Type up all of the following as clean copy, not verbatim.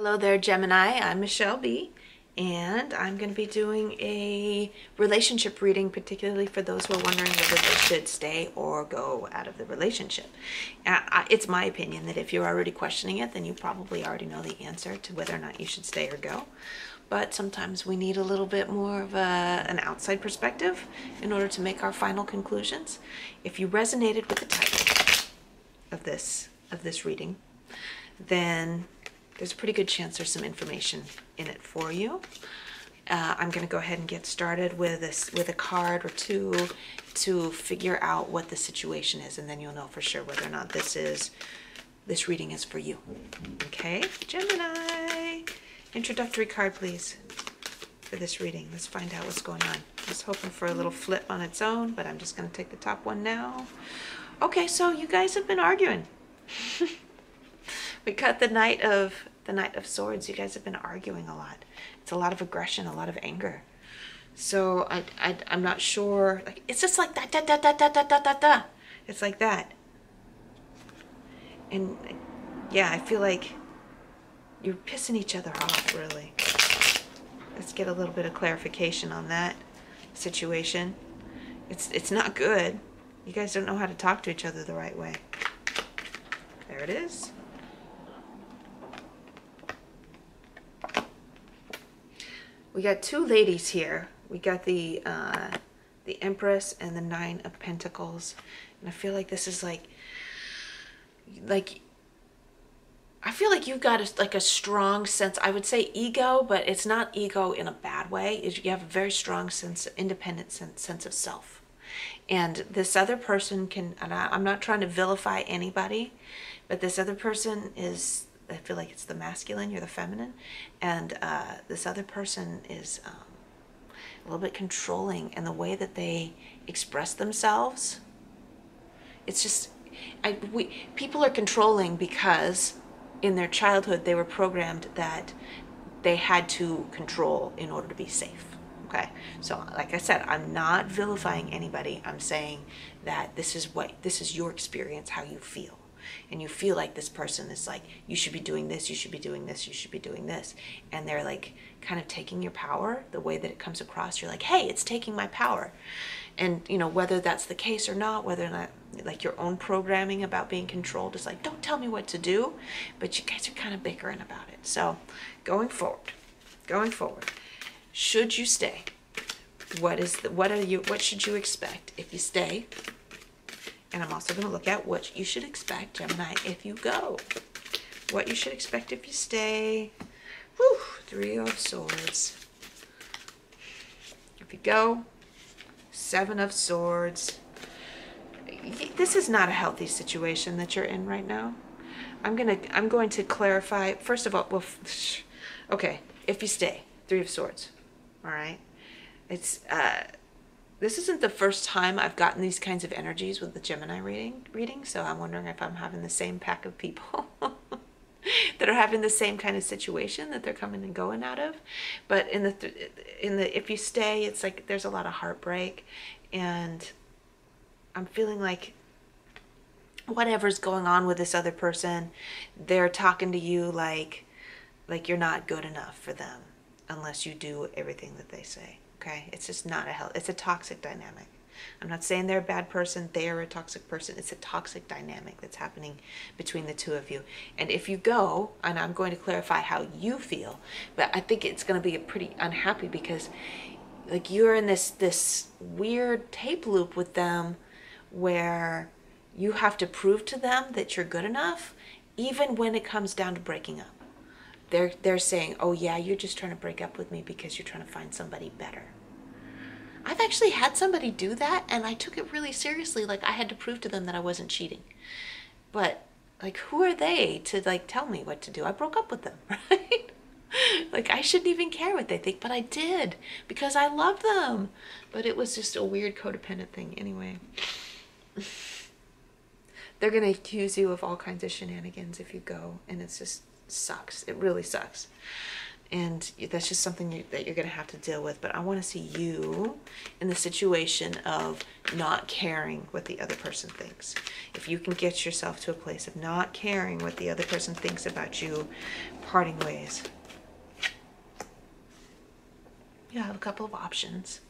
Hello there, Gemini. I'm Michele B, and I'm going to be doing a relationship reading, particularly for those who are wondering whether they should stay or go out of the relationship. It's my opinion that if you're already questioning it, then you probably already know the answer to whether or not you should stay or go. But sometimes we need a little bit more of an outside perspective in order to make our final conclusions. If you resonated with the title of this reading, then there's a pretty good chance there's some information in it for you. I'm going to go ahead and get started with a card or two to figure out what the situation is, and then you'll know for sure whether or not this reading is for you. Okay, Gemini, introductory card, please, for this reading. Let's find out what's going on. I was hoping for a little flip on its own, but I'm just going to take the top one now. Okay, so you guys have been arguing. We got the Knight of Swords. You guys have been arguing a lot. It's a lot of aggression, a lot of anger. So I'm not sure. Like, it's just like that, da da da da da da da da. It's like that. And yeah, I feel like you're pissing each other off, really. Let's get a little bit of clarification on that situation. It's not good. You guys don't know how to talk to each other the right way. There it is. We got two ladies here. We got the Empress and the Nine of Pentacles, and I feel like this is like I feel like you've got a strong sense. I would say ego, but it's not ego in a bad way. You have a very strong sense, independent sense of self, and this other person can. And I'm not trying to vilify anybody, but this other person is. I feel like it's the masculine, you're the feminine, and this other person is a little bit controlling in the way that they express themselves. It's just, people are controlling because in their childhood they were programmed that they had to control in order to be safe. Okay, so like I said, I'm not vilifying anybody. I'm saying that this is your experience, how you feel. And you feel like this person is like, you should be doing this, you should be doing this, you should be doing this. And they're like kind of taking your power, the way that it comes across. You're like, hey, it's taking my power. And you know, whether that's the case or not, whether or not like your own programming about being controlled is like, don't tell me what to do. But you guys are kind of bickering about it. So going forward, should you stay? What should you expect if you stay? And I'm also going to look at what you should expect, Gemini, if you go. What you should expect if you stay. Whew, Three of Swords. If you go, Seven of Swords. This is not a healthy situation that you're in right now. I'm going to clarify. First of all, well, okay, if you stay, Three of Swords. All right. It's this isn't the first time I've gotten these kinds of energies with the Gemini reading, so I'm wondering if I'm having the same pack of people that are having the same kind of situation that they're coming and going out of. But in the if you stay, it's like there's a lot of heartbreak, and I'm feeling like whatever's going on with this other person, they're talking to you like you're not good enough for them unless you do everything that they say. Okay, it's just not it's a toxic dynamic. I'm not saying they're a bad person, they are a toxic person. It's a toxic dynamic that's happening between the two of you. And if you go, and I'm going to clarify how you feel, but I think it's going to be a pretty unhappy because like you're in this weird tape loop with them where you have to prove to them that you're good enough, even when it comes down to breaking up. They're saying, oh yeah, you're just trying to break up with me because you're trying to find somebody better. I've actually had somebody do that, and I took it really seriously. Like I had to prove to them that I wasn't cheating. But like, who are they to like tell me what to do? I broke up with them, right? Like I shouldn't even care what they think, but I did because I love them. But it was just a weird codependent thing anyway. They're gonna accuse you of all kinds of shenanigans if you go, and it's just sucks. It really sucks. And that's just something that you're going to have to deal with. But I want to see you in the situation of not caring what the other person thinks. If you can get yourself to a place of not caring what the other person thinks about you, parting ways. You have a couple of options.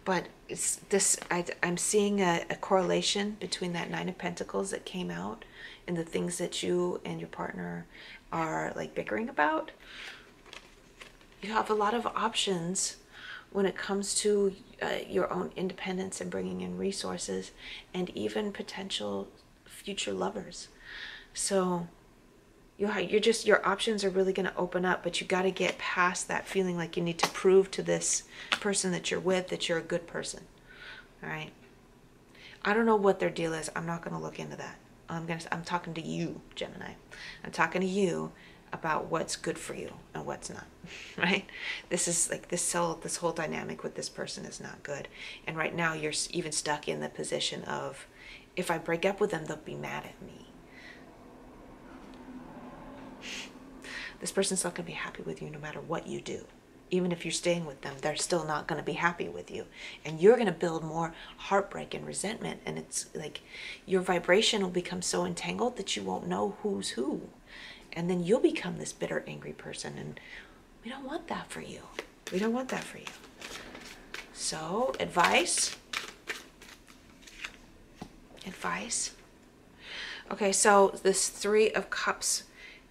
But it's this, I'm seeing a correlation between that Nine of Pentacles that came out and the things that you and your partner are like bickering about. You have a lot of options when it comes to your own independence and bringing in resources and even potential future lovers. So your options are really going to open up, but you got to get past that feeling like you need to prove to this person that you're with that you're a good person. All right. I don't know what their deal is. I'm not going to look into that. I'm talking to you, Gemini. I'm talking to you about what's good for you and what's not, right? This is like this whole dynamic with this person is not good. And right now you're even stuck in the position of, if I break up with them, they'll be mad at me. This person's not going to be happy with you no matter what you do. Even if you're staying with them, they're still not going to be happy with you. And you're going to build more heartbreak and resentment. And it's like your vibration will become so entangled that you won't know who's who. And then you'll become this bitter, angry person. And we don't want that for you. We don't want that for you. So, advice. Advice. Okay, so this Three of Cups.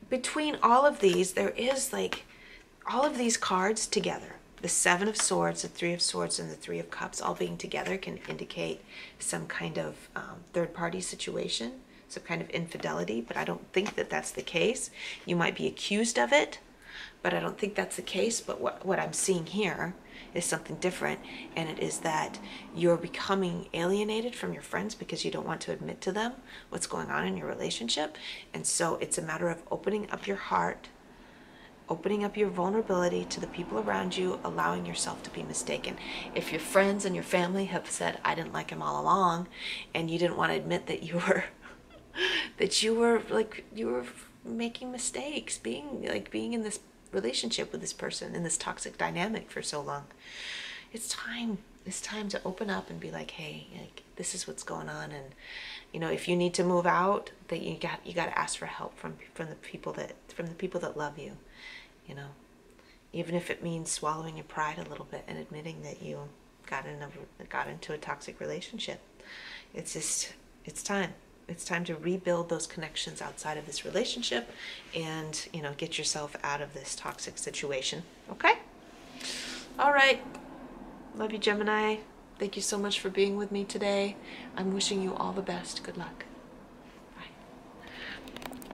Between all of these, there is like all of these cards together. The Seven of Swords, the Three of Swords, and the Three of Cups all being together can indicate some kind of third-party situation, some kind of infidelity, but I don't think that that's the case. You might be accused of it, but I don't think that's the case. But what I'm seeing here is something different, and it is that you're becoming alienated from your friends because you don't want to admit to them what's going on in your relationship. And so it's a matter of opening up your heart, opening up your vulnerability to the people around you, allowing yourself to be mistaken. If your friends and your family have said, I didn't like him all along, and you didn't want to admit that you were you were making mistakes, being in this relationship with this person, in this toxic dynamic for so long, it's time to open up and be like, hey, like, this is what's going on. And if you need to move out, that you got to ask for help from the people that love you. Even if it means swallowing your pride a little bit and admitting that you got into a toxic relationship. It's time. It's time to rebuild those connections outside of this relationship and, get yourself out of this toxic situation. Okay? All right. Love you, Gemini. Thank you so much for being with me today. I'm wishing you all the best. Good luck.